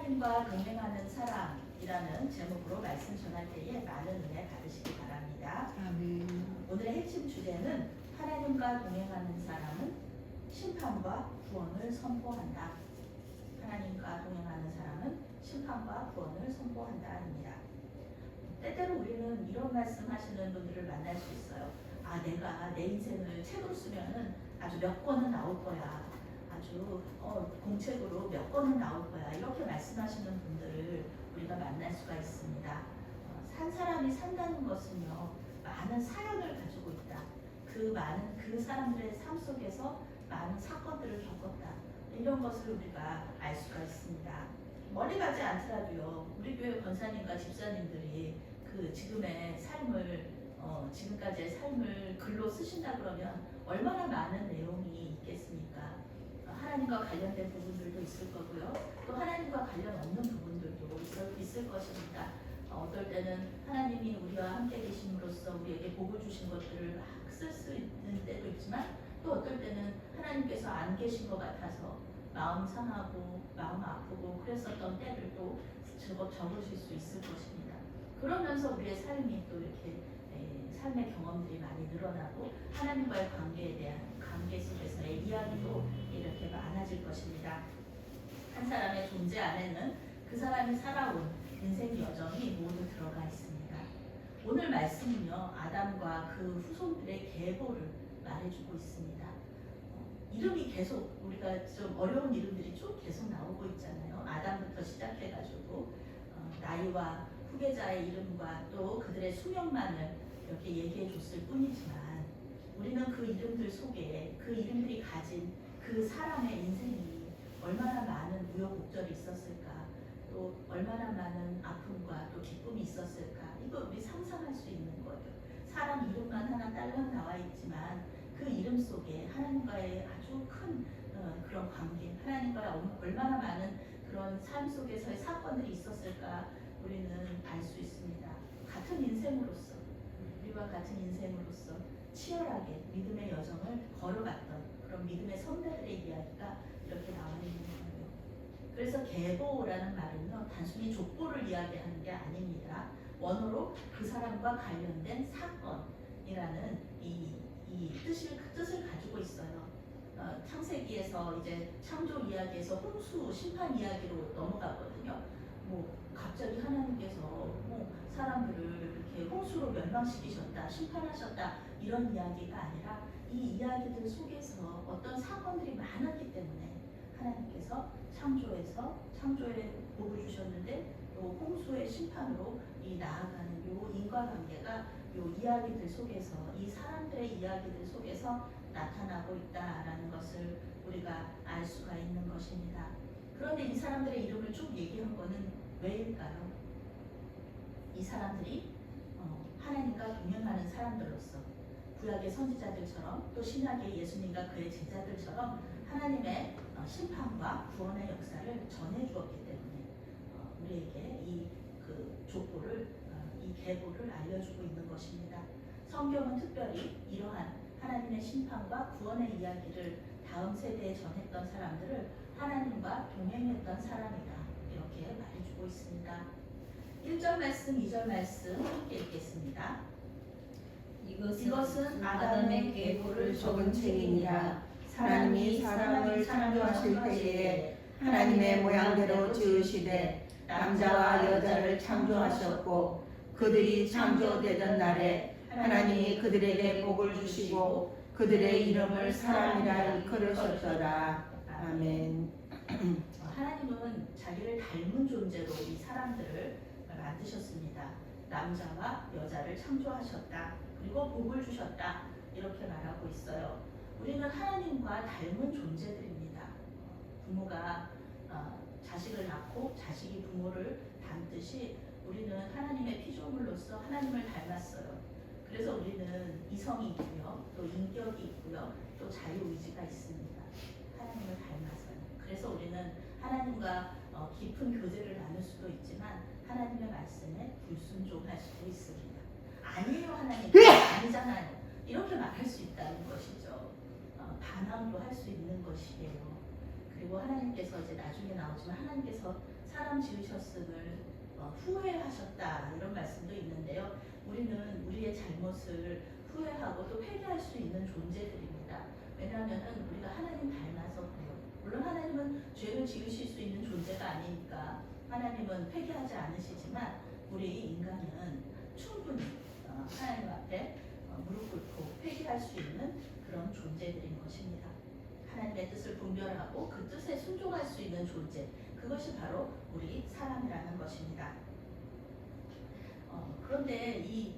하나님과 동행하는 사람이라는 제목으로 말씀 전할 때에 많은 은혜 받으시기 바랍니다. 아멘. 오늘의 핵심 주제는 하나님과 동행하는 사람은 심판과 구원을 선포한다. 하나님과 동행하는 사람은 심판과 구원을 선포한다입니다. 때때로 우리는 이런 말씀 하시는 분들을 만날 수 있어요. 아, 내가 내 인생을 책으로 쓰면은 아주 몇 권은 나올 거야. 아주 공책으로 몇 권은 나올 거야. 이렇게 말씀하시는 분들을 우리가 만날 수가 있습니다. 한 사람이 산다는 것은요, 많은 사연을 가지고 있다. 그 사람들의 삶 속에서 많은 사건들을 겪었다. 이런 것을 우리가 알 수가 있습니다. 멀리 가지 않더라도요, 우리 교회 권사님과 집사님들이 그 지금의 삶을 지금까지의 삶을 글로 쓰신다 그러면 얼마나 많은 내용이 있겠습니까? 하나님과 관련된 부분들도 있을 거고요. 또 하나님과 관련 없는 부분들도 있을 것입니다. 어떨 때는 하나님이 우리와 함께 계심으로써 우리에게 복을 주신 것들을 막 쓸 수 있는 때도 있지만, 또 어떨 때는 하나님께서 안 계신 것 같아서 마음 상하고 마음 아프고 그랬었던 때들도 적으실 수 있을 것입니다. 그러면서 우리의 삶이 또 이렇게 삶의 경험들이 많이 늘어나고 하나님과의 관계에 대한 관계 속에서의 이야기도 이렇게 많아질 것입니다. 한 사람의 존재 안에는 그 사람이 살아온 인생 여정이 모두 들어가 있습니다. 오늘 말씀은요, 아담과 그 후손들의 계보를 말해주고 있습니다. 이름이 계속 우리가 좀 어려운 이름들이 쭉 계속 나오고 있잖아요. 아담부터 시작해가지고 나이와 후계자의 이름과 또 그들의 수명만을 이렇게 얘기해 줬을 뿐이지만, 우리는 그 이름들 속에 그 이름들이 가진 그 사람의 인생이 얼마나 많은 우여곡절이 있었을까, 또 얼마나 많은 아픔과 또 기쁨이 있었을까, 이거 우리 상상할 수 있는 거예요. 사람 이름만 하나 딸랑 나와 있지만 그 이름 속에 하나님과의 아주 큰 그런 관계, 하나님과 얼마나 많은 그런 삶 속에서의 사건들이 있었을까 우리는 알 수 있습니다. 같은 인생으로서, 우리와 같은 인생으로서 치열하게 믿음의 여정을 걸어갔던 그런 믿음의 선배들의 이야기가 이렇게 나와 있는 거예요. 그래서 계보라는 말은요, 단순히 족보를 이야기하는 게 아닙니다. 원어로 그 사람과 관련된 사건이라는 이 뜻을 가지고 있어요. 창세기에서 이제 창조 이야기에서 홍수 심판 이야기로 넘어가거든요. 갑자기 하나님께서 사람들을 이렇게 홍수로 멸망시키셨다, 심판하셨다, 이런 이야기가 아니라 이 이야기들 속에서 어떤 사건들이 많았기 때문에 하나님께서 창조에 복을 주셨는데 또 홍수의 심판으로 이 나아가는 요 인과관계가 요 이야기들 속에서, 이 사람들의 이야기들 속에서 나타나고 있다라는 것을 우리가 알 수가 있는 것입니다. 그런데 이 사람들의 이름을 쭉 얘기한 거는 왜일까요? 이 사람들이 하나님과 동행하는 사람들로서 구약의 선지자들처럼 또 신약의 예수님과 그의 제자들처럼 하나님의 심판과 구원의 역사를 전해주었기 때문에 우리에게 그 족보를, 이 계보를 알려주고 있는 것입니다. 성경은 특별히 이러한 하나님의 심판과 구원의 이야기를 다음 세대에 전했던 사람들을 하나님과 동행했던 사람이다, 이렇게 말해주고 있습니다. 1절 말씀, 2절 말씀 함께 읽겠습니다. 이것은 아담의 계보를 적은 책이니라. 하나님이 사람을 창조하실 때에 하나님의 모양대로 지으시되 남자와 여자를 창조하셨고, 그들이 창조되던 날에 하나님이 그들에게 복을 주시고 그들의 이름을 사람이라 일컬으셨더라. 아멘. 하나님은 자기를 닮은 존재로 이 사람들을 만드셨습니다. 남자와 여자를 창조하셨다. 그리고 복을 주셨다. 이렇게 말하고 있어요. 우리는 하나님과 닮은 존재들입니다. 부모가 자식을 낳고 자식이 부모를 닮듯이 우리는 하나님의 피조물로서 하나님을 닮았어요. 그래서 우리는 이성이 있고요, 또 인격이 있고요, 또 자유의지가 있습니다. 하나님을 닮아서요. 그래서 우리는 하나님과 깊은 교제를 나눌 수도 있지만 하나님의 말씀에 불순종할 수도 있습니다. 아니에요, 하나님, 아니잖아요, 이렇게 말할 수 있다는 것이죠. 반항도 할 수 있는 것이에요. 그리고 하나님께서 이제 나중에 나오지만 하나님께서 사람 지으셨음을 후회하셨다 이런 말씀도 있는데요. 우리는 우리의 잘못을 후회하고 또 회개할 수 있는 존재들입니다. 왜냐하면 우리가 하나님 닮아서 그래요. 물론 하나님은 죄를 지으실 수 있는 존재가 아니니까 하나님은 회개하지 않으시지만 우리 인간은 충분히 하나님 앞에 무릎 꿇고 회개할 수 있는 그런 존재들인 것입니다. 하나님의 뜻을 분별하고 그 뜻에 순종할 수 있는 존재, 그것이 바로 우리 사람이라는 것입니다. 그런데 이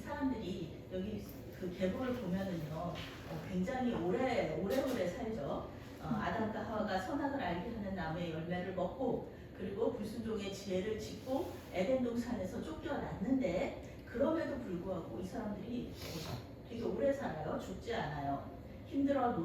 사람들이 여기 그 계보를 보면은요, 굉장히 오래오래 살죠. 아담과 하와가 선악을 알게 하는 나무의 열매를 먹고 그리고 불순종의 지혜를 짓고 에덴 동산에서 쫓겨났는데 그럼에도 불구하고 이 사람들이 되게 오래 살아요. 죽지 않아요. 힘들어서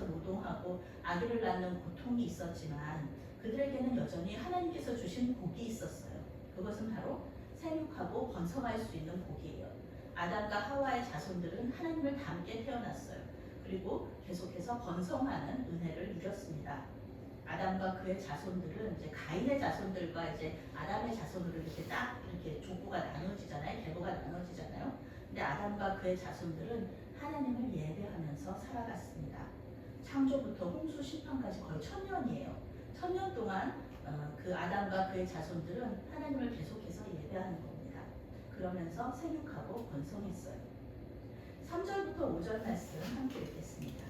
노동하고 아기를 낳는 고통이 있었지만 그들에게는 여전히 하나님께서 주신 복이 있었어요. 그것은 바로 생육하고 번성할 수 있는 복이에요. 아담과 하와의 자손들은 하나님을 닮게 태어났어요. 그리고 계속해서 번성하는 은혜를 누렸습니다. 아담과 그의 자손들은 이제 가인의 자손들과 이제 아담의 자손으로 이렇게 족보가 나눠지잖아요. 계보가 나눠지잖아요. 근데 아담과 그의 자손들은 하나님을 예배하면서 살아갔습니다. 창조부터 홍수 심판까지 거의 1000년이에요. 1000년 동안 그 아담과 그의 자손들은 하나님을 계속해서 예배하는 겁니다. 그러면서 생육하고 번성했어요. 3절부터 5절 말씀 함께 읽겠습니다.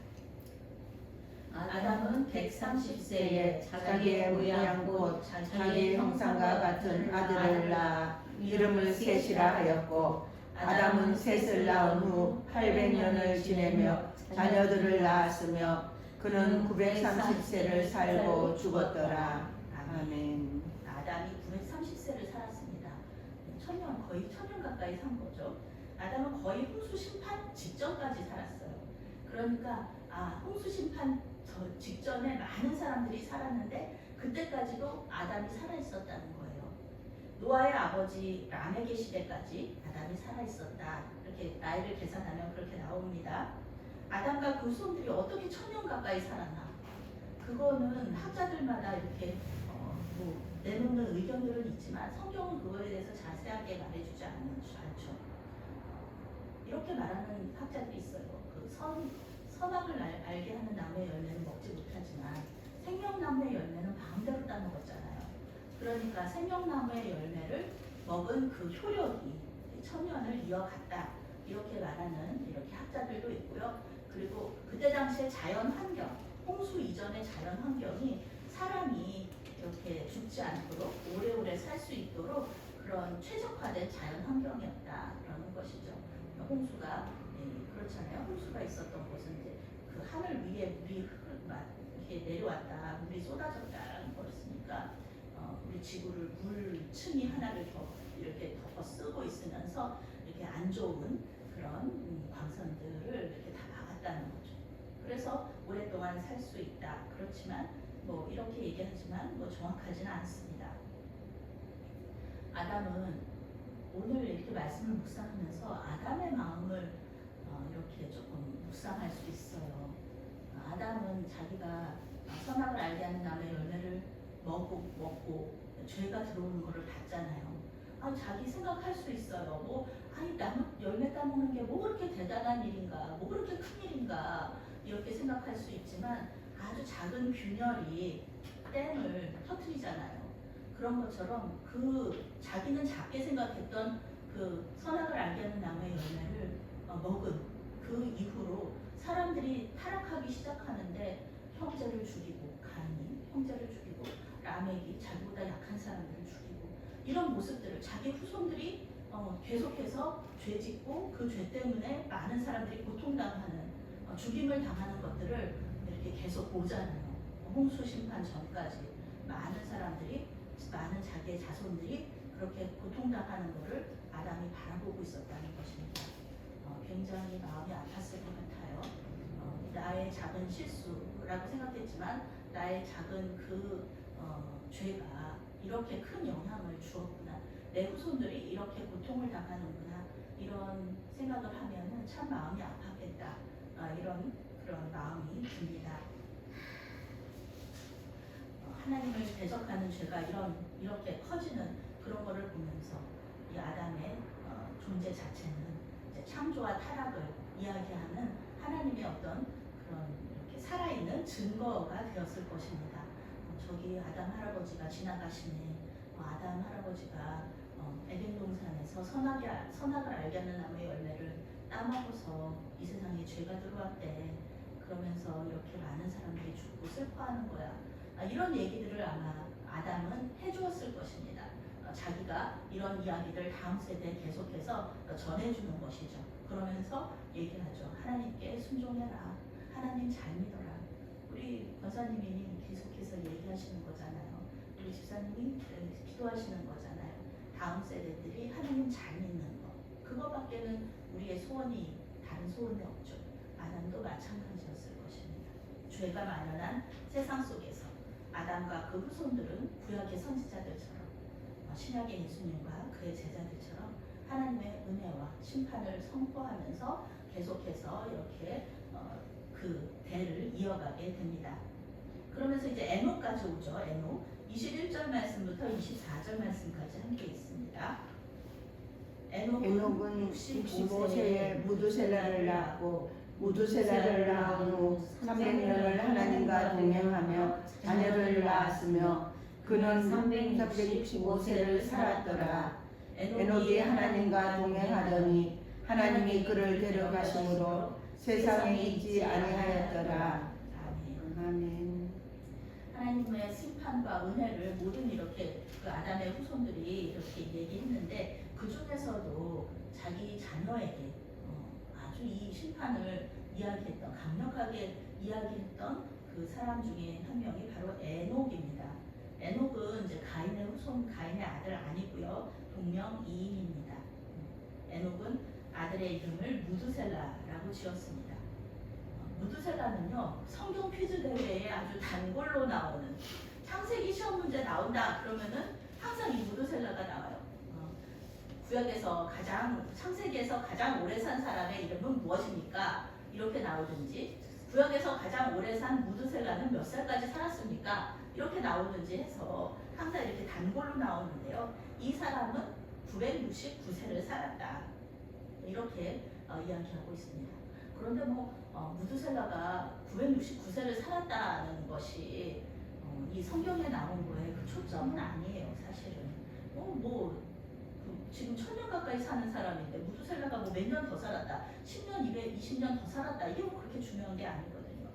아담은 130세에 자기의 모양 곧 자기의 형상과 같은 아들을 낳아 이름을 셋이라 하였고 아담은 셋을 낳은 후 800년을 지내며 자녀들을 낳았으며 그는 930세를 살고 죽었더라. 아멘. 아담이 930세를 살았습니다. 거의 1000년 가까이 산 거죠. 아담은 거의 홍수 심판 직전까지 살았어요. 그러니까 홍수 심판 직전에 많은 사람들이 살았는데 그때까지도 아담이 살아있었다는 거예요. 노아의 아버지 라멕의 시대까지 아담이 살아있었다. 이렇게 나이를 계산하면 그렇게 나옵니다. 아담과 그 후손들이 어떻게 1000년 가까이 살았나? 그거는 학자들마다 이렇게 내놓는 의견들은 있지만 성경은 그거에 대해서 자세하게 말해주지 않죠. 이렇게 말하는 학자들이 있어요. 선악을 알게 하는 나무의 열매는 먹지 못하지만 생명나무의 열매는 마음대로 따먹었잖아요. 그러니까 생명나무의 열매를 먹은 그 효력이 1000년을 이어갔다. 이렇게 말하는 이렇게 학자들도 있고요. 그리고 그때 당시의 자연 환경, 홍수 이전의 자연 환경이 사람이 이렇게 죽지 않도록 오래오래 살 수 있도록 그런 최적화된 자연 환경이었다라는 것이죠. 홍수가 그렇잖아요. 홍수가 있었던 곳은 이제 그 하늘 위에 물이 이렇게 내려왔다, 물이 쏟아졌다라는 거였으니까 우리 지구를 물층이 하나를 더 이렇게 덮어 쓰고 있으면서 이렇게 안 좋은 그런 광선들을 이렇게 다 막았다는 거죠. 그래서 오랫동안 살 수 있다. 그렇지만 이렇게 얘기하지만 정확하지는 않습니다. 아담은 오늘 이렇게 말씀을 묵상하면서 아담의 마음을 이렇게 조금 묵상할 수 있어요. 아담은 자기가 선악을 알게 하는 나무의 열매를 먹고 죄가 들어오는 것을 봤잖아요. 자기 생각할 수 있어요. 나무 열매 따먹는 게 뭐 그렇게 대단한 일인가, 뭐 그렇게 큰 일인가 이렇게 생각할 수 있지만 아주 작은 균열이 댐을 터뜨리잖아요. 그런 것처럼 자기는 작게 생각했던 그 선악을 알게 하는 나무의 열매를 먹은 그 이후로 사람들이 타락하기 시작하는데 형제를 죽이고 가인이 형제를 죽이고 라멕이 자기보다 약한 사람들을 죽이고 이런 모습들을 자기 후손들이 계속해서 죄짓고 그 죄 때문에 많은 사람들이 고통당하는 죽임을 당하는 것들을 이렇게 계속 보잖아요. 홍수 심판 전까지 많은 자기의 자손들이 그렇게 고통당하는 것을 아담이 바라보고 있었다는 것입니다. 굉장히 마음이 아팠을 것 같아요. 나의 작은 실수라고 생각했지만 나의 작은 죄가 이렇게 큰 영향을 주었구나. 내 후손들이 이렇게 고통을 당하는구나. 이런 생각을 하면은 참 마음이 아팠겠다. 이런 그런 마음이 듭니다. 하나님을 대적하는 죄가 이렇게 커지는 그런 거를 보면서 이 아담의 존재 자체는 이제 창조와 타락을 이야기하는 하나님의 어떤 그런 이렇게 살아있는 증거가 되었을 것입니다. 저기 아담 할아버지가 지나가시네. 아담 할아버지가 에덴 동산에서 선악을 알게 하는 나무의 열매를 따먹어서 이 세상에 죄가 들어왔대. 그러면서 이렇게 많은 사람들이 죽고 슬퍼하는 거야. 이런 얘기들을 아마 아담은 해주었을 것입니다. 자기가 이런 이야기를 다음 세대에 계속해서 전해주는 것이죠. 그러면서 얘기하죠. 하나님께 순종해라. 하나님 잘 믿어라. 우리 권사님이 계속해서 얘기하시는 거잖아요. 우리 집사님이 기도하시는 거잖아요. 다음 세대들이 하나님 잘 믿는 거. 그거밖에는 우리의 소원이 다른 소원이 없죠. 아담도 마찬가지였을 것입니다. 죄가 만연한 세상 속에서 아담과 그 후손들은 구약의 선지자들처럼 신약의 예수님과 그의 제자들처럼 하나님의 은혜와 심판을 선포하면서 계속해서 이렇게 그 대를 이어가게 됩니다. 그러면서 이제 에녹까지 오죠. 에녹 21절 말씀부터 24절 말씀까지 함께 있습니다. 에녹은 65세에 무두셀라를 낳았고 무두셀라를 낳은 후 300년을 하나님과 동행하며 자녀를 낳았으며 그는 365세를 살았더라. 에녹이 하나님과 동행하더니 하나님이 그를 데려가심으로 세상에 있지 아니하였더라. 아멘. 하나님의 심판과 은혜를 모든 이렇게 그 아담의 후손들이 이렇게 얘기했는데 그 중에서도 자기 자녀에게 아주 이 심판을 이야기했던 강력하게 이야기했던 그 사람 중에 한 명이 바로 에녹입니다. 에녹은 이제 가인의 후손 가인의 아들 아니고요 동명이인입니다. 에녹은 아들의 이름을 무두셀라라고 지었습니다. 무두셀라는요 성경 퀴즈 대회에 아주 단골로 나오는 창세기 시험 문제 나온다 그러면은 항상 이 무두셀라가 나와요. 구약에서 창세기에서 가장 오래 산 사람의 이름은 무엇입니까? 이렇게 나오든지 구약에서 가장 오래 산 무두셀라는 몇 살까지 살았습니까? 이렇게 나오든지 해서 항상 이렇게 단골로 나오는데요. 이 사람은 969세를 살았다. 이렇게 이야기하고 있습니다. 그런데 무두셀라가 969세를 살았다는 것이 이 성경에 나온 거에 그 초점은 아니에요. 사실은 지금 1000년 가까이 사는 사람인데 무두셀라가 몇 년 더 살았다 10년 220년 더 살았다 이게 그렇게 중요한 게 아니거든요.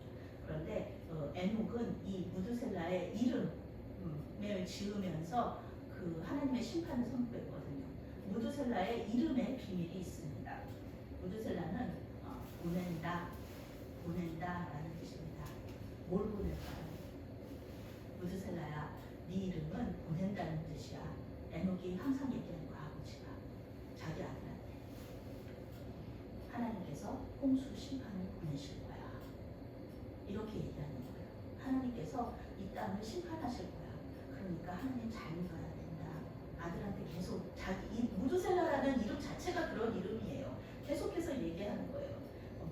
그런데 에녹은 이 무두셀라의 이름을 지으면서 그 하나님의 심판을 선포했거든요. 무두셀라의 이름에 비밀이 있습니다. 무두셀라는 보낸다라는 뜻입니다. 뭘 보낼까요? 무두셀라야, 네 이름은 보낸다는 뜻이야. 에녹이 항상 얘기하는 거 아버지가 자기 아들한테 하나님께서 홍수 심판을 보내실 거야. 이렇게 얘기하는 거예요. 하나님께서 이 땅을 심판하실 거야. 그러니까 하나님 잘 믿어야 된다. 아들한테 계속 이 무두셀라라는 이름 자체가 그런 이름이에요. 계속해서 얘기하는 거예요.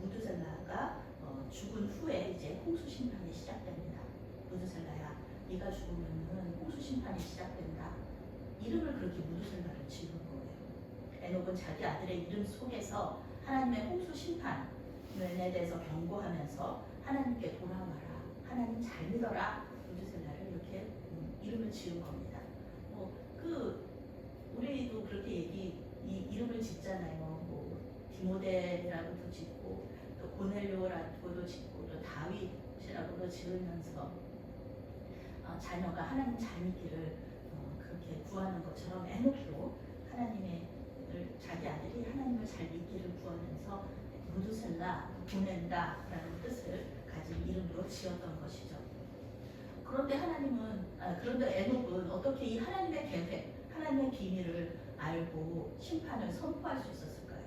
무두셀라가 죽은 후에 이제 홍수 심판이 시작됩니다. 무두셀라야, 네가 죽으면은 홍수 심판이 시작된다. 이름을 그렇게 무두셀라를 지은 거예요. 에녹은 자기 아들의 이름 속에서 하나님의 홍수 심판에 대해서 경고하면서 하나님께 돌아와라. 하나님 잘 믿어라. 무두셀라를 이렇게 이름을 지은 겁니다. 우리도 그렇게 이 이름을 짓잖아요. 디모데라고도 짓고 또 고넬료라고도 짓고 또 다윗이라고도 지으면서 자녀가 하나님 잘 믿기를 그렇게 구하는 것처럼 에녹도 자기 아들이 하나님을 잘 믿기를 구하면서 무두셀라, 보낸다라는 뜻을 가진 이름으로 지었던 것이죠. 그런데 에녹은 어떻게 이 하나님의 계획, 하나님의 비밀을 알고 심판을 선포할 수 있었을까요?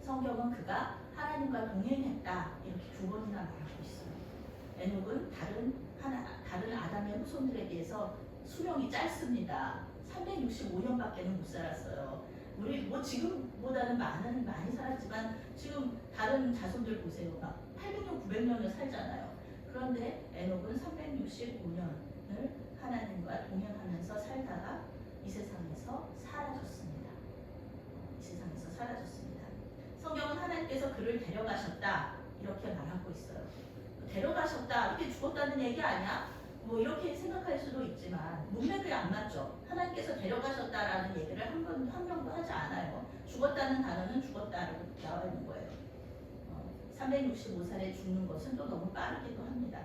성경은 그가 하나님과 동행했다 이렇게 2번이나 말하고 있어요. 에녹은 다른 아담의 후손들에 비해서 수명이 짧습니다. 365년밖에는 못 살았어요. 우리 지금보다는 많이 살았지만 지금 다른 자손들 보세요. 막 800년, 900년을 살잖아요. 그런데 에녹은 365년을 오늘 하나님과 동행하면서 살다가 이 세상에서 사라졌습니다. 이 세상에서 사라졌습니다. 성경은 하나님께서 그를 데려가셨다 이렇게 말하고 있어요. 데려가셨다 이렇게 죽었다는 얘기 아니야? 뭐 이렇게 생각할 수도 있지만 문맥이 안 맞죠. 하나님께서 데려가셨다라는 얘기를 한 명도 하지 않아요. 죽었다는 단어는 죽었다라고 나와 있는 거예요. 365살에 죽는 것은 또 너무 빠르기도 합니다.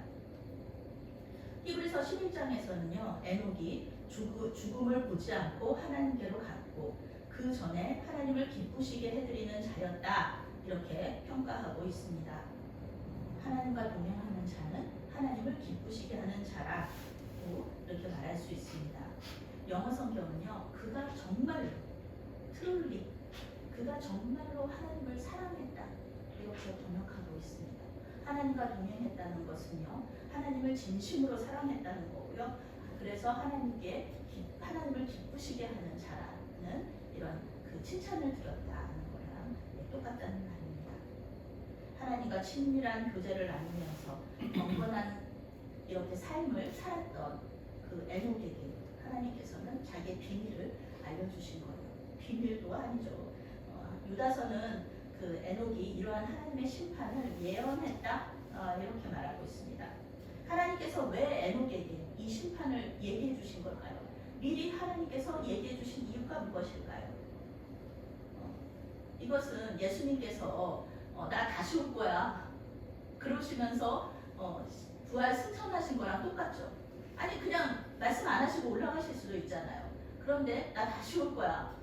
히브리서 11장에서는요. 에녹이 죽음을 보지 않고 하나님께로 갔고 그 전에 하나님을 기쁘시게 해드리는 자였다 이렇게 평가하고 있습니다. 하나님과 동행하는 자는 하나님을 기쁘시게 하는 자라고 이렇게 말할 수 있습니다. 영어 성경은요. 그가 정말로 truly 그가 정말로 하나님을 사랑했다 이렇게 번역하고 있습니다. 하나님과 동행했다는 것은요. 하나님을 진심으로 사랑했다는 거고요. 그래서 하나님을 기쁘시게 하는 자라는 이런 그 칭찬을 드렸다는 거랑 똑같다는 말입니다. 하나님과 친밀한 교제를 나누면서 경건한 이렇게 삶을 살았던 그 에녹에게 하나님께서는 자기의 비밀을 알려주신 거예요. 비밀도 아니죠. 유다서는 그 에녹이 이러한 하나님의 심판을 예언했다 이렇게 말하고 있습니다. 하나님께서 왜 에녹에게 이 심판을 얘기해 주신 걸까요? 미리 하나님께서 얘기해 주신 이유가 무엇일까요? 이것은 예수님께서 나 다시 올 거야 그러시면서 부활 승천하신 거랑 똑같죠. 아니 그냥 말씀 안 하시고 올라가실 수도 있잖아요. 그런데 나 다시 올 거야.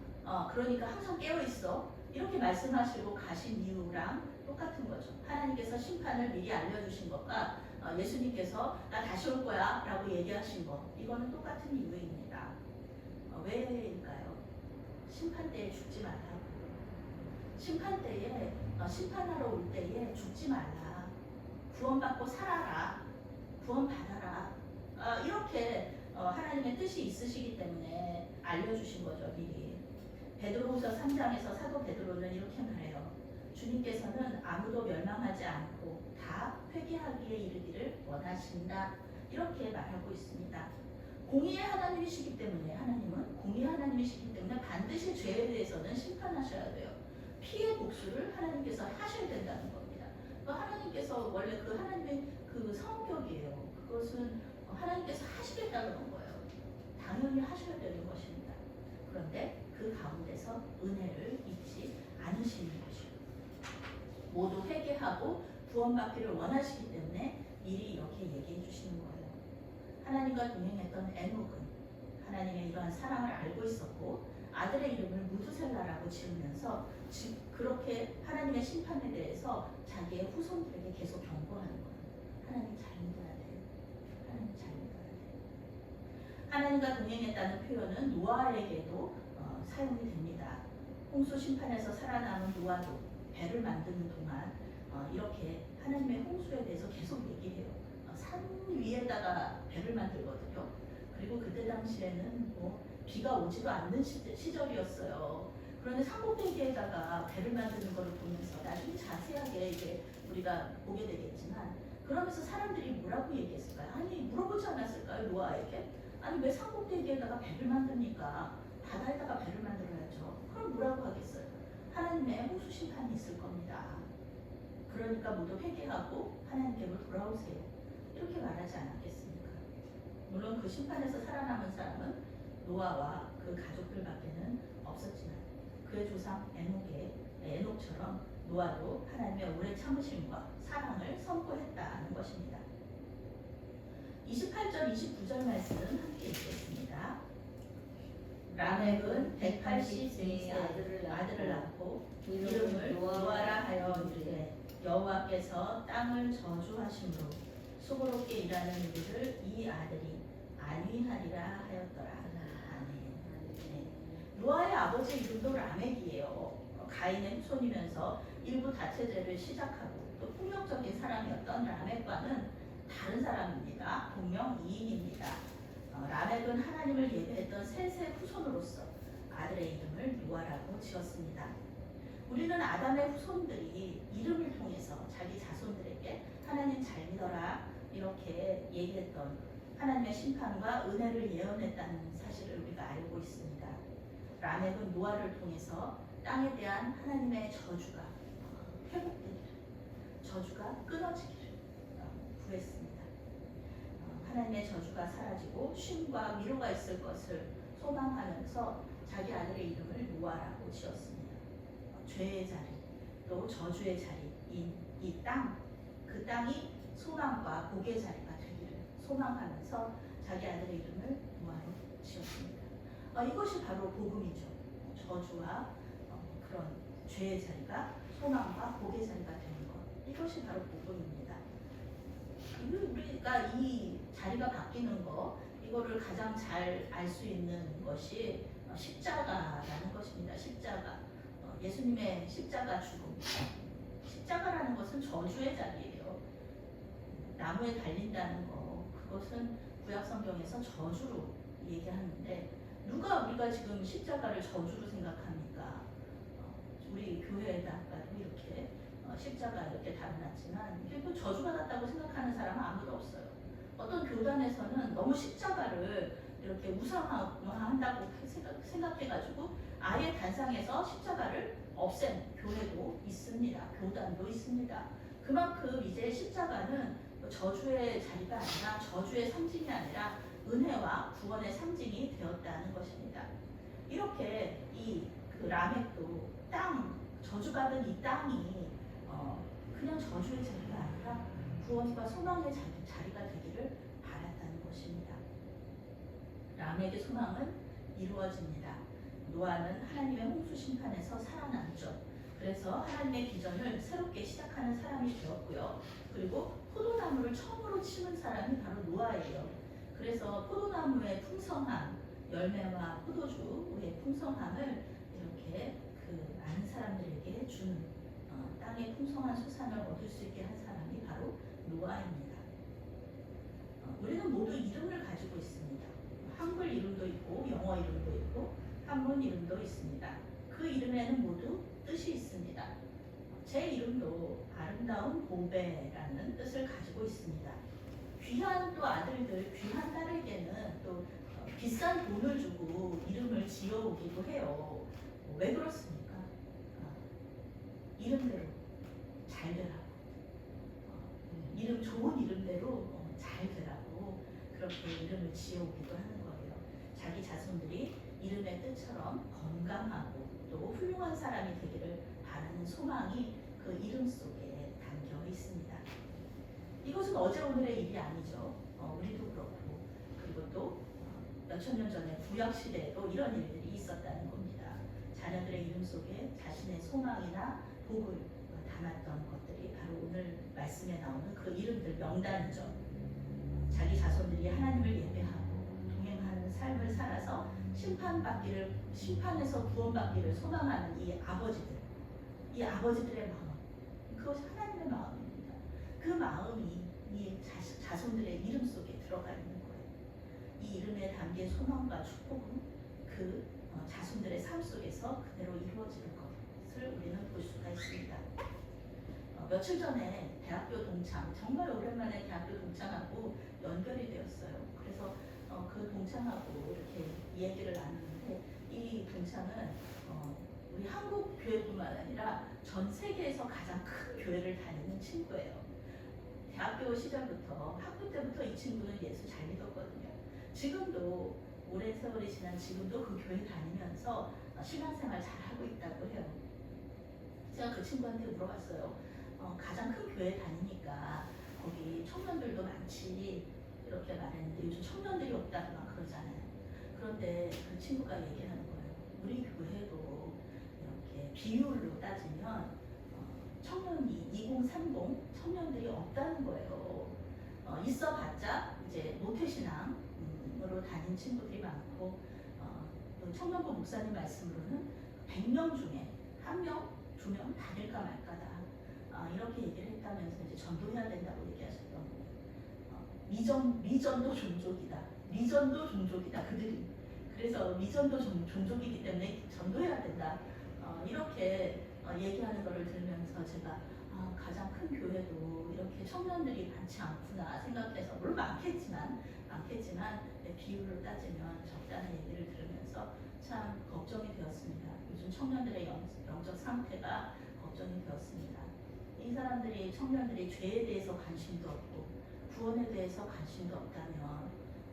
그러니까 항상 깨어 있어. 이렇게 말씀하시고 가신 이유랑 똑같은 거죠. 하나님께서 심판을 미리 알려주신 것과 예수님께서 나 다시 올 거야 라고 얘기하신 것 이거는 똑같은 이유입니다. 왜일까요? 심판 때에 죽지 말라고. 심판 때에 심판하러 올 때에 죽지 말라. 구원받고 살아라. 구원받아라. 이렇게 하나님의 뜻이 있으시기 때문에 알려주신 거죠. 미리. 베드로후서 3장에서 사도 베드로는 이렇게 말해요. 주님께서는 아무도 멸망하지 않고 다 회개하기에 이르기를 원하신다. 이렇게 말하고 있습니다. 공의의 하나님이시기 때문에 하나님은 공의의 하나님이시기 때문에 반드시 죄에 대해서는 심판하셔야 돼요. 피의 복수를 하나님께서 하셔야 된다는 겁니다. 하나님께서 원래 그 하나님의 그 성격이에요. 그것은 하나님께서 하시겠다는 거예요. 당연히 하셔야 되는 것입니다. 그런데 그 가운데서 은혜를 잊지 않으시는 것이요. 모두 회개하고 구원받기를 원하시기 때문에 미리 이렇게 얘기해 주시는 거예요. 하나님과 동행했던 에녹은 하나님의 이러한 사랑을 알고 있었고 아들의 이름을 무두셀라라고 지으면서 그렇게 하나님의 심판에 대해서 자기의 후손들에게 계속 경고하는 거예요. 하나님 잘 믿어야 돼요. 하나님 잘 믿어야 돼요. 하나님과 동행했다는 표현은 노아에게도 사용이 됩니다. 홍수 심판에서 살아남은 노아도 배를 만드는 동안 이렇게 하나님의 홍수에 대해서 계속 얘기해요. 산 위에다가 배를 만들거든요. 그리고 그때 당시에는 비가 오지도 않는 시절이었어요. 그런데 산꼭대기에다가 배를 만드는 것을 보면서 나중에 자세하게 이제 우리가 보게 되겠지만 그러면서 사람들이 뭐라고 얘기했을까요? 아니 물어보지 않았을까요? 노아에게? 아니 왜 산꼭대기에다가 배를 만듭니까? 바다에다가 배를 만들어야죠. 그럼 뭐라고 하겠어요? 하나님의 홍수 심판이 있을 겁니다. 그러니까 모두 회개하고 하나님께로 돌아오세요. 이렇게 말하지 않았겠습니까? 물론 그 심판에서 살아남은 사람은 노아와 그 가족들밖에는 없었지만 그의 조상 에녹처럼 노아도 하나님의 오래 참으심과 사랑을 선포했다는 것입니다. 28절, 29절 말씀은 함께 읽겠습니다. 라멕은 180세의 아들을 낳고 이름을 노아라 하여 이르되 여호와께서 땅을 저주하심으로 수고롭게 일하는 우리를 이 아들이 안위하리라 하였더라. 노아의 아버지 이름도 라멕이에요. 가인의 후손이면서 일부 다체제를 시작하고 또 폭력적인 사람이었던 라멕과는 다른 사람입니다. 동명 이인입니다. 라멕은 하나님을 예배했던 셋의 후손으로서 아들의 이름을 노아라고 지었습니다. 우리는 아담의 후손들이 이름을 통해서 자기 자손들에게 하나님 잘 믿어라 이렇게 얘기했던 하나님의 심판과 은혜를 예언했다는 사실을 우리가 알고 있습니다. 라멕은 노아를 통해서 땅에 대한 하나님의 저주가 회복되기를, 저주가 끊어지기를 구했습니다. 하나님의 저주가 사라지고 쉼과 위로가 있을 것을 소망하면서 자기 아들의 이름을 노아라고 지었습니다. 죄의 자리, 또 저주의 자리인 이 땅, 그 땅이 소망과 복의 자리가 되기를 소망하면서 자기 아들의 이름을 노아로 지었습니다. 이것이 바로 복음이죠. 저주와 그런 죄의 자리가 소망과 복의 자리가 되는 것, 이것이 바로 복음입니다. 우리가 이 자리가 바뀌는 거, 이거를 가장 잘 알 수 있는 것이 십자가라는 것입니다. 십자가, 예수님의 십자가 죽음. 십자가라는 것은 저주의 자리예요. 나무에 달린다는 거, 그것은 구약 성경에서 저주로 얘기하는데, 누가 우리가 지금 십자가를 저주로 생각합니까? 우리 교회에다가도 이렇게 십자가 이렇게 달아놨지만, 이게 뭐 저주받았다고 생각하는 사람은 아무도 없어요. 어떤 교단에서는 너무 십자가를 이렇게 우상화한다고 생각해가지고 아예 단상에서 십자가를 없앤 교회도 있습니다. 교단도 있습니다. 그만큼 이제 십자가는 저주의 자리가 아니라, 저주의 상징이 아니라 은혜와 구원의 상징이 되었다는 것입니다. 이렇게 그 라멕도 저주받은 이 땅이 그냥 저주의 자리가 아니라 구원과 소망의 자리가 되기를 바랐다는 것입니다. 라멕의 소망은 이루어집니다. 노아는 하나님의 홍수 심판에서 살아남죠. 그래서 하나님의 비전을 새롭게 시작하는 사람이 되었고요. 그리고 포도나무를 처음으로 심은 사람이 바로 노아예요. 그래서 포도나무의 풍성함, 열매와 포도주의 풍성함을 이렇게 그 많은 사람들에게 주는, 땅의 풍성한 수산을 얻을 수 있게 한 사람이 바로 노아입니다. 우리는 모두 이름을 가지고 있습니다. 한글 이름도 있고 영어 이름도 있고 한문 이름도 있습니다. 그 이름에는 모두 뜻이 있습니다. 제 이름도 아름다운 보배라는 뜻을 가지고 있습니다. 귀한 또 아들들, 귀한 딸에게는 또 비싼 돈을 주고 이름을 지어오기도 해요. 왜 그렇습니까? 이름대로 잘 되라고, 좋은 이름대로 잘 되라고 그렇게 이름을 지어오기도 하는 거예요. 자기 자손들이 이름의 뜻처럼 건강하고 또 훌륭한 사람이 되기를 바라는 소망이 그 이름 속에 담겨 있습니다. 이것은 어제 오늘의 일이 아니죠. 우리도 그렇고, 그리고 또 몇천 년 전에 구약 시대에도 이런 일들이 있었다는 겁니다. 자녀들의 이름 속에 자신의 소망이나 복을 담았던 것들이 바로 오늘 말씀에 나오는 그 이름들 명단이죠. 자기 자손들이 하나님을 예배하고 동행하는 삶을 살아서 심판에서 구원받기를 소망하는 이 아버지들의 마음, 그것이 하나님의 마음입니다. 그 마음이 이 자손들의 이름 속에 들어가 있는 거예요. 이 이름에 담긴 소망과 축복은 그 자손들의 삶 속에서 그대로 이루어지는 것을 우리는 볼 수가 있습니다. 며칠 전에 대학교 동창, 정말 오랜만에 대학교 동창하고 연결이 되었어요. 그래서 그 동창하고 이렇게 이야기를 나누는데, 이 동창은 우리 한국 교회뿐만 아니라 전 세계에서 가장 큰 교회를 다니는 친구예요. 대학교 시절부터, 학부 때부터 이 친구는 예수 잘 믿었거든요. 지금도 오랜 세월이 지난 지금도 그 교회 다니면서 신앙생활 잘 하고 있다고 해요. 제가 그 친구한테 물어봤어요. 가장 큰 교회 다니니까 거기 청년들도 많지, 이렇게 말했는데 요즘 청년들이 없다고 막 그러잖아요. 그런데 그 친구가 얘기하는 거예요. 우리 교회도 이렇게 비율로 따지면 청년이 2030 청년들이 없다는 거예요. 있어봤자 이제 모태신앙으로 다닌 친구들이 많고, 또 청년부 목사님 말씀으로는 100명 중에 1명, 2명 다닐까 말까다. 이렇게 얘기를 했다면서 이제 전도해야 된다고 얘기하셨던 거예요. 미전도 종족이다. 미전도 종족이다. 그들이. 그래서 미전도 종족이기 때문에 전도해야 된다. 이렇게 얘기하는 것을 들으면서 제가 가장 큰 교회도 이렇게 청년들이 많지 않구나 생각해서, 물론 많겠지만 않겠지만 비율로 따지면 적다는 얘기를 들으면서 참 걱정이 되었습니다. 요즘 청년들의 영적 상태가 걱정이 되었습니다. 이 사람들이 청년들이 죄에 대해서 관심도 없고 구원에 대해서 관심도 없다면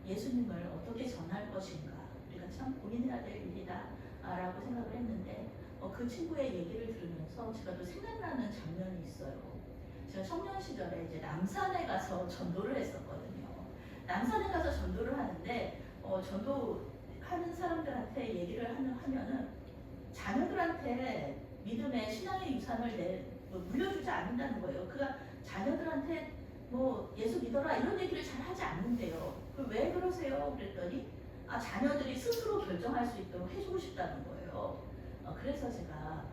예수님을 어떻게 전할 것인가 우리가 참 고민해야 될 일이다 라고 생각을 했는데 그 친구의 얘기를 들으면서 제가 또 생각나는 장면이 있어요. 제가 청년 시절에 이제 남산에 가서 전도를 했었거든요. 남산에 가서 전도를 하는데 전도하는 사람들한테 얘기를 하면은 자녀들한테 믿음의 신앙의 유산을 물려주지 않는다는 거예요. 그가 자녀들한테 뭐 예수 믿어라 이런 얘기를 잘 하지 않는데요. 왜 그러세요? 그랬더니 자녀들이 스스로 결정할 수 있도록 해주고 싶다는 거예요. 그래서 제가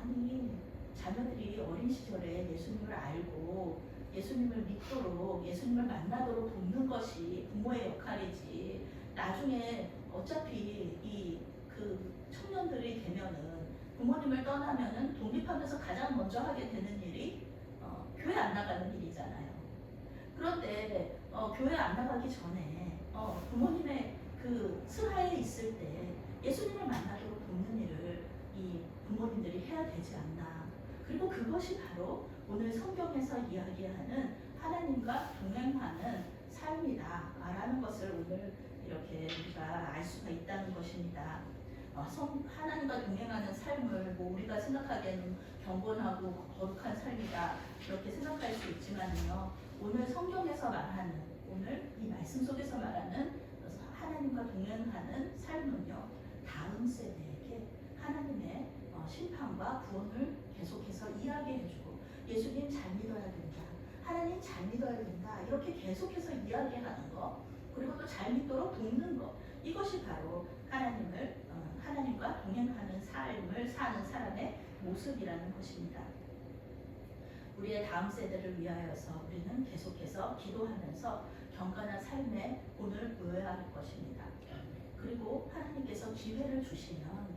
아니 자녀들이 어린 시절에 예수님을 알고 예수님을 믿도록 예수님을 만나도록 돕는 것이 부모의 역할이지 나중에 어차피 그 청년들이 되면은 부모님을 떠나면은 독립하면서 가장 먼저 하게 되는 일이 교회 안 나가는 일이잖아요. 그런데 교회 안 나가기 전에 부모님의 그 슬하에 있을 때 예수님을 만나도록 돕는 일을 이 부모님들이 해야 되지 않나. 그리고 그것이 바로 오늘 성경에서 이야기하는 하나님과 동행하는 삶이다 라는 것을 오늘 이렇게 우리가 알 수가 있다는 것입니다. 하나님과 동행하는 삶을 우리가 생각하기에는 경건하고 거룩한 삶이다 이렇게 생각할 수 있지만요. 오늘 성경에서 말하는 오늘 이 말씀 속에서 말하는 하나님과 동행하는 삶은요. 다음 세대에게 하나님의 심판과 구원을 계속해서 이야기해주고 예수님 잘 믿어야 된다. 하나님 잘 믿어야 된다. 이렇게 계속해서 이야기하는 것 그리고 또 잘 믿도록 돕는 것 이것이 바로 하나님과 동행하는 삶을 사는 사람의 모습이라는 것입니다. 우리의 다음 세대를 위하여서 우리는 계속해서 기도하면서 경건한 삶의 본을 보여야 할 것입니다. 그리고 하나님께서 기회를 주시면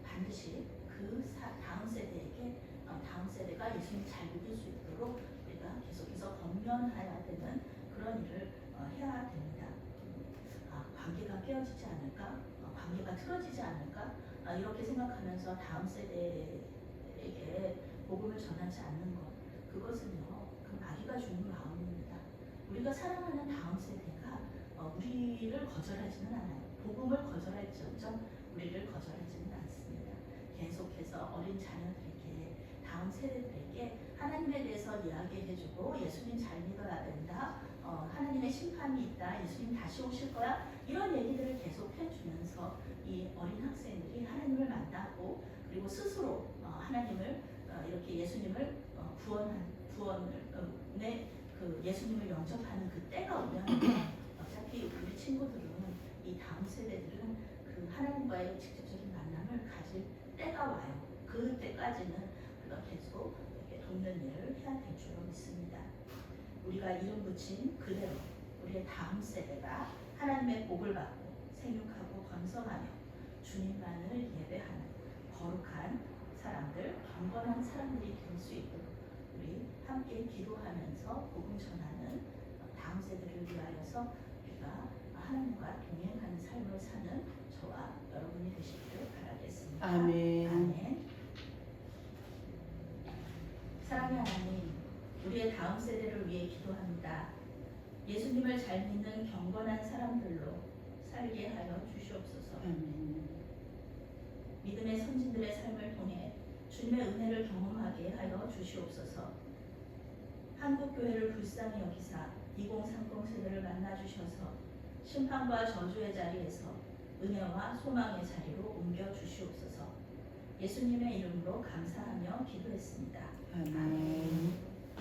반드시 그 다음 세대에게 다음 세대가 예수님 잘 믿을 수 있도록 우리가 계속해서 권면해야 되는 그런 일을 해야 됩니다. 관계가 깨어지지 않을까? 관계가 틀어지지 않을까? 이렇게 생각하면서 다음 세대에게 복음을 전하지 않는 것 그것은요 그 마귀가 주는 마음입니다. 우리가 사랑하는 다음 세대가 우리를 거절하지는 않아요. 복음을 거절할지언정 우리를 거절하지는 않습니다. 계속해서 어린 자녀들에게 다음 세대들에게 하나님에 대해서 이야기해주고 예수님 잘 믿어야 된다. 하나님의 심판이 있다. 예수님 다시 오실 거야. 이런 얘기들을 계속 해주면서 이 어린 학생들이 하나님을 만나고 그리고 스스로 하나님을 이렇게 예수님을 예수님을 영접하는 그 때가 오면 어차피 우리 친구들은 이 다음 세대들은 그 하나님과의 직접적인 만남을 가질 때가 와요. 그 때까지는 우리가 계속 이렇게 돕는 일을 해야 될 줄로 믿습니다. 우리가 이름 붙인 그대로 우리의 다음 세대가 하나님의 복을 받고 생육하고 번성하며 주님만을 예배하는 거룩한 사람들, 경건한 사람들이 될 수 있도록 우리 함께 기도하면서 복음 전하는 다음 세대를 위하여서 우리가 하나님과 동행하는 삶을 사는 저와 여러분이 되시기를 바라겠습니다. 아멘. 아멘. 사랑의 하나님, 우리의 다음 세대를 위해 기도합니다. 예수님을 잘 믿는 경건한 사람들로 살게 하여 주시옵소서. 믿음의 선진들의 삶을 통해 주님의 은혜를 경험하게 하여 주시옵소서. 한국교회를 불쌍히 여기사 2030 세대를 만나 주셔서 심판과 저주의 자리에서 은혜와 소망의 자리로 옮겨 주시옵소서. 예수님의 이름으로 감사하며 기도했습니다. 아멘.